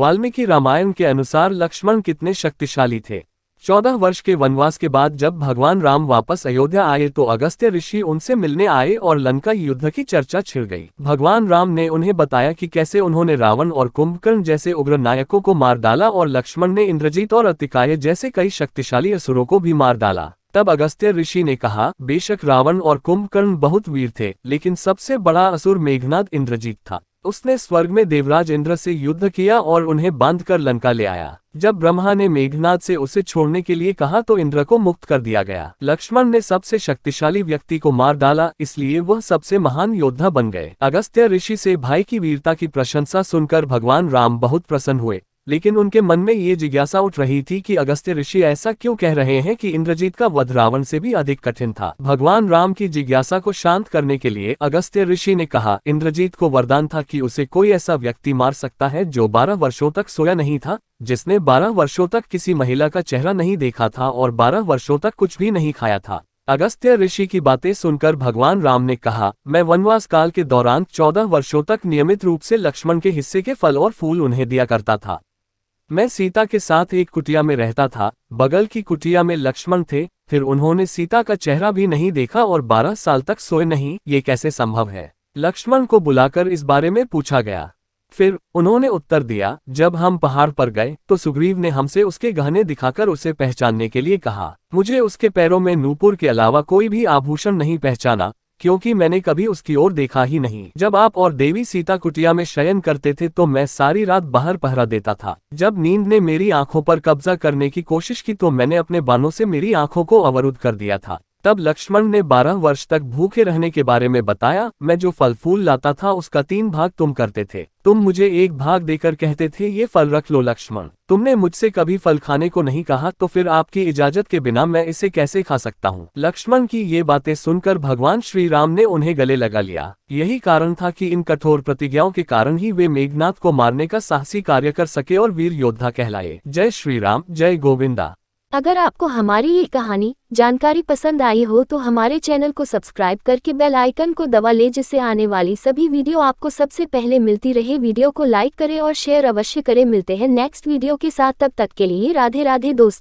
वाल्मीकि रामायण के अनुसार लक्ष्मण कितने शक्तिशाली थे। 14 वर्ष के वनवास के बाद जब भगवान राम वापस अयोध्या आए तो अगस्त्य ऋषि उनसे मिलने आए और लंका युद्ध की चर्चा छिड़ गई। भगवान राम ने उन्हें बताया कि कैसे उन्होंने रावण और कुंभकर्ण जैसे उग्र नायकों को मार डाला और लक्ष्मण ने इंद्रजीत और अतिकाय जैसे कई शक्तिशाली असुरों को भी मार डाला। तब अगस्त्य ऋषि ने कहा, बेशक रावण और कुंभकर्ण बहुत वीर थे, लेकिन सबसे बड़ा असुर मेघनाद इंद्रजीत था। उसने स्वर्ग में देवराज इंद्र से युद्ध किया और उन्हें बांधकर लंका ले आया। जब ब्रह्मा ने मेघनाद से उसे छोड़ने के लिए कहा तो इंद्र को मुक्त कर दिया गया। लक्ष्मण ने सबसे शक्तिशाली व्यक्ति को मार डाला, इसलिए वह सबसे महान योद्धा बन गए। अगस्त्य ऋषि से भाई की वीरता की प्रशंसा सुनकर भगवान राम बहुत प्रसन्न हुए, लेकिन उनके मन में ये जिज्ञासा उठ रही थी कि अगस्त्य ऋषि ऐसा क्यों कह रहे हैं कि इंद्रजीत का वध रावण से भी अधिक कठिन था। भगवान राम की जिज्ञासा को शांत करने के लिए अगस्त्य ऋषि ने कहा, इंद्रजीत को वरदान था कि उसे कोई ऐसा व्यक्ति मार सकता है जो 12 वर्षों तक सोया नहीं था, जिसने 12 वर्षों तक किसी महिला का चेहरा नहीं देखा था और 12 वर्षों तक कुछ भी नहीं खाया था। अगस्त्य ऋषि की बातें सुनकर भगवान राम ने कहा, मैं वनवास काल के दौरान 14 वर्षों तक नियमित रूप से लक्ष्मण के हिस्से के फल और फूल उन्हें दिया करता था। मैं सीता के साथ एक कुटिया में रहता था, बगल की कुटिया में लक्ष्मण थे, फिर उन्होंने सीता का चेहरा भी नहीं देखा और 12 साल तक सोए नहीं, ये कैसे संभव है? लक्ष्मण को बुलाकर इस बारे में पूछा गया। फिर उन्होंने उत्तर दिया, जब हम पहाड़ पर गए तो सुग्रीव ने हमसे उसके गहने दिखाकर उसे पहचानने के लिए कहा। मुझे उसके पैरों में नूपुर के अलावा कोई भी आभूषण नहीं पहचाना, क्योंकि मैंने कभी उसकी ओर देखा ही नहीं। जब आप और देवी सीता कुटिया में शयन करते थे तो मैं सारी रात बाहर पहरा देता था। जब नींद ने मेरी आंखों पर कब्जा करने की कोशिश की तो मैंने अपने बाणों से मेरी आंखों को अवरुद्ध कर दिया था। तब लक्ष्मण ने 12 वर्ष तक भूखे रहने के बारे में बताया। मैं जो फल फूल लाता था उसका 3 भाग तुम करते थे। तुम मुझे 1 भाग देकर कहते थे, ये फल रख लो लक्ष्मण। तुमने मुझसे कभी फल खाने को नहीं कहा, तो फिर आपकी इजाजत के बिना मैं इसे कैसे खा सकता हूँ? लक्ष्मण की ये बातें सुनकर भगवान श्री राम ने उन्हें गले लगा लिया। यही कारण था कि इन कठोर प्रतिज्ञाओं के कारण ही वे मेघनाद को मारने का साहसी कार्य कर सके और वीर योद्धा कहलाए। जय श्री राम, जय गोविंदा। अगर आपको हमारी ये कहानी जानकारी पसंद आई हो तो हमारे चैनल को सब्सक्राइब करके बेल आइकन को दबा ले, जिससे आने वाली सभी वीडियो आपको सबसे पहले मिलती रहे। वीडियो को लाइक करें और शेयर अवश्य करें। मिलते हैं नेक्स्ट वीडियो के साथ, तब तक के लिए राधे राधे दोस्तों।